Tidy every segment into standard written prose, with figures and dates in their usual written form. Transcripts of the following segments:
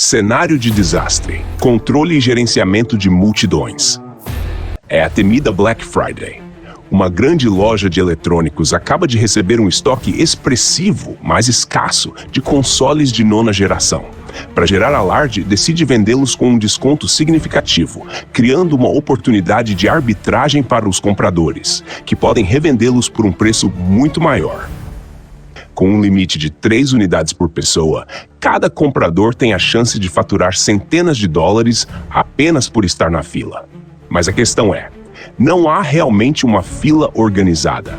Cenário de desastre. Controle e gerenciamento de multidões. É a temida Black Friday. Uma grande loja de eletrônicos acaba de receber um estoque expressivo, mas escasso, de consoles de nona geração. Para gerar alarde, decide vendê-los com um desconto significativo, criando uma oportunidade de arbitragem para os compradores, que podem revendê-los por um preço muito maior. Com um limite de 3 unidades por pessoa, cada comprador tem a chance de faturar centenas de dólares apenas por estar na fila. Mas a questão é, não há realmente uma fila organizada.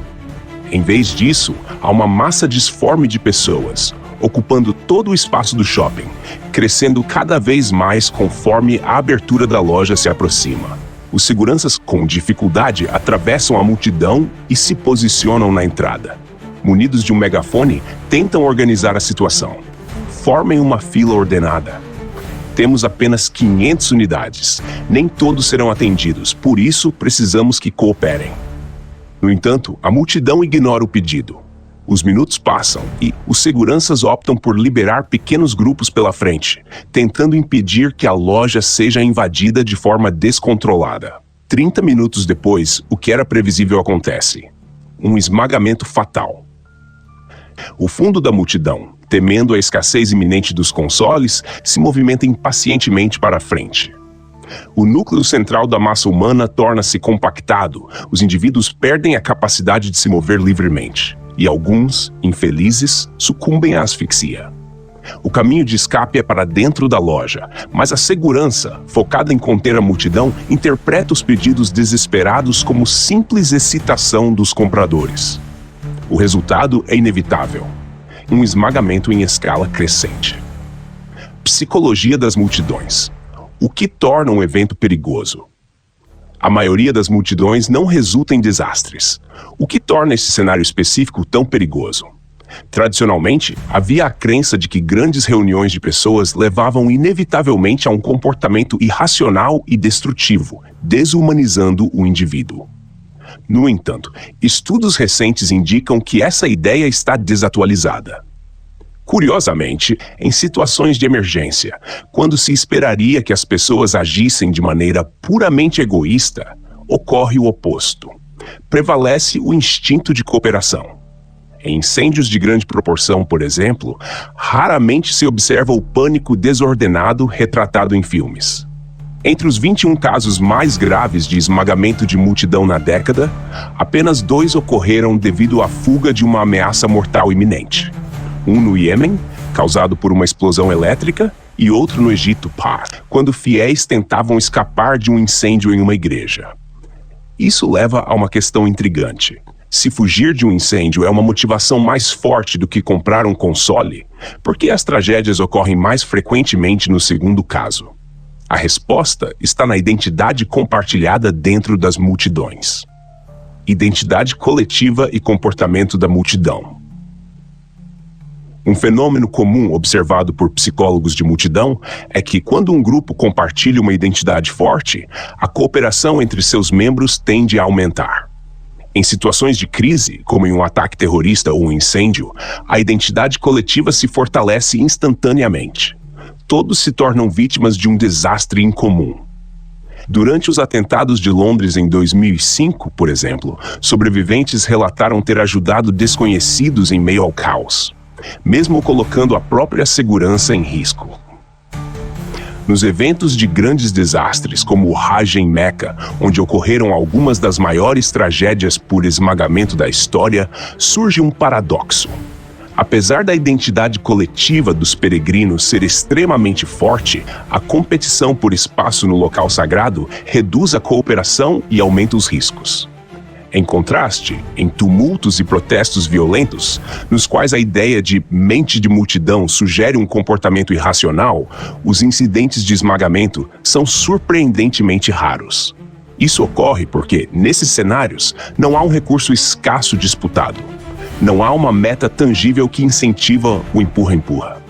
Em vez disso, há uma massa disforme de pessoas, ocupando todo o espaço do shopping, crescendo cada vez mais conforme a abertura da loja se aproxima. Os seguranças, com dificuldade, atravessam a multidão e se posicionam na entrada. Munidos de um megafone, tentam organizar a situação. Formem uma fila ordenada. Temos apenas 500 unidades. Nem todos serão atendidos, por isso precisamos que cooperem. No entanto, a multidão ignora o pedido. Os minutos passam e os seguranças optam por liberar pequenos grupos pela frente, tentando impedir que a loja seja invadida de forma descontrolada. 30 minutos depois, o que era previsível acontece. Um esmagamento fatal. O fundo da multidão, temendo a escassez iminente dos consoles, se movimenta impacientemente para a frente. O núcleo central da massa humana torna-se compactado, os indivíduos perdem a capacidade de se mover livremente, e alguns, infelizes, sucumbem à asfixia. O caminho de escape é para dentro da loja, mas a segurança, focada em conter a multidão, interpreta os pedidos desesperados como simples excitação dos compradores. O resultado é inevitável. Um esmagamento em escala crescente. Psicologia das multidões. O que torna um evento perigoso? A maioria das multidões não resulta em desastres. O que torna esse cenário específico tão perigoso? Tradicionalmente, havia a crença de que grandes reuniões de pessoas levavam inevitavelmente a um comportamento irracional e destrutivo, desumanizando o indivíduo. No entanto, estudos recentes indicam que essa ideia está desatualizada. Curiosamente, em situações de emergência, quando se esperaria que as pessoas agissem de maneira puramente egoísta, ocorre o oposto. Prevalece o instinto de cooperação. Em incêndios de grande proporção, por exemplo, raramente se observa o pânico desordenado retratado em filmes. Entre os 21 casos mais graves de esmagamento de multidão na década, apenas 2 ocorreram devido à fuga de uma ameaça mortal iminente. Um no Iêmen, causado por uma explosão elétrica, e outro no Egito, quando fiéis tentavam escapar de um incêndio em uma igreja. Isso leva a uma questão intrigante. Se fugir de um incêndio é uma motivação mais forte do que comprar um console, por que as tragédias ocorrem mais frequentemente no segundo caso? A resposta está na identidade compartilhada dentro das multidões. Identidade coletiva e comportamento da multidão. Um fenômeno comum observado por psicólogos de multidão é que, quando um grupo compartilha uma identidade forte, a cooperação entre seus membros tende a aumentar. Em situações de crise, como em um ataque terrorista ou um incêndio, a identidade coletiva se fortalece instantaneamente. Todos se tornam vítimas de um desastre incomum. Durante os atentados de Londres em 2005, por exemplo, sobreviventes relataram ter ajudado desconhecidos em meio ao caos, mesmo colocando a própria segurança em risco. Nos eventos de grandes desastres, como o Hajj em Meca, onde ocorreram algumas das maiores tragédias por esmagamento da história, surge um paradoxo. Apesar da identidade coletiva dos peregrinos ser extremamente forte, a competição por espaço no local sagrado reduz a cooperação e aumenta os riscos. Em contraste, em tumultos e protestos violentos, nos quais a ideia de mente de multidão sugere um comportamento irracional, os incidentes de esmagamento são surpreendentemente raros. Isso ocorre porque, nesses cenários, não há um recurso escasso disputado. Não há uma meta tangível que incentiva o empurra-empurra.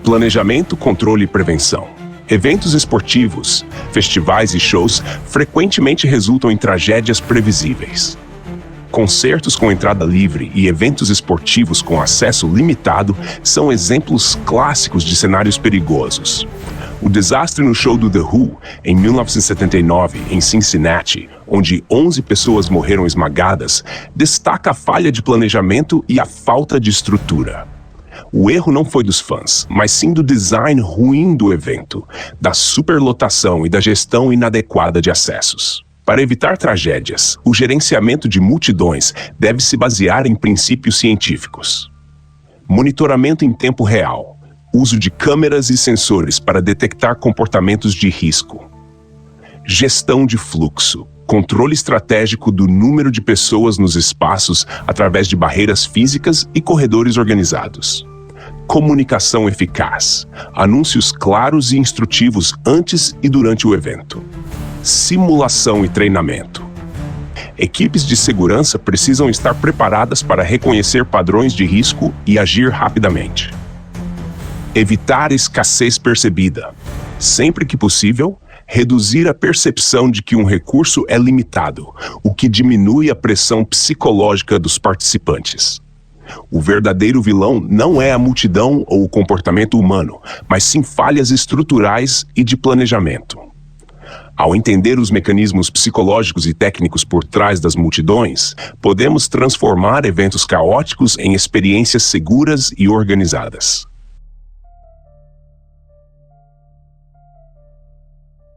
Planejamento, controle e prevenção. Eventos esportivos, festivais e shows frequentemente resultam em tragédias previsíveis. Concertos com entrada livre e eventos esportivos com acesso limitado são exemplos clássicos de cenários perigosos. O desastre no show do The Who, em 1979, em Cincinnati, onde 11 pessoas morreram esmagadas, destaca a falha de planejamento e a falta de estrutura. O erro não foi dos fãs, mas sim do design ruim do evento, da superlotação e da gestão inadequada de acessos. Para evitar tragédias, o gerenciamento de multidões deve se basear em princípios científicos. Monitoramento em tempo real. Uso de câmeras e sensores para detectar comportamentos de risco. Gestão de fluxo. Controle estratégico do número de pessoas nos espaços através de barreiras físicas e corredores organizados. Comunicação eficaz. Anúncios claros e instrutivos antes e durante o evento. Simulação e treinamento. Equipes de segurança precisam estar preparadas para reconhecer padrões de risco e agir rapidamente. Evitar escassez percebida. Sempre que possível, reduzir a percepção de que um recurso é limitado, o que diminui a pressão psicológica dos participantes. O verdadeiro vilão não é a multidão ou o comportamento humano, mas sim falhas estruturais e de planejamento. Ao entender os mecanismos psicológicos e técnicos por trás das multidões, podemos transformar eventos caóticos em experiências seguras e organizadas.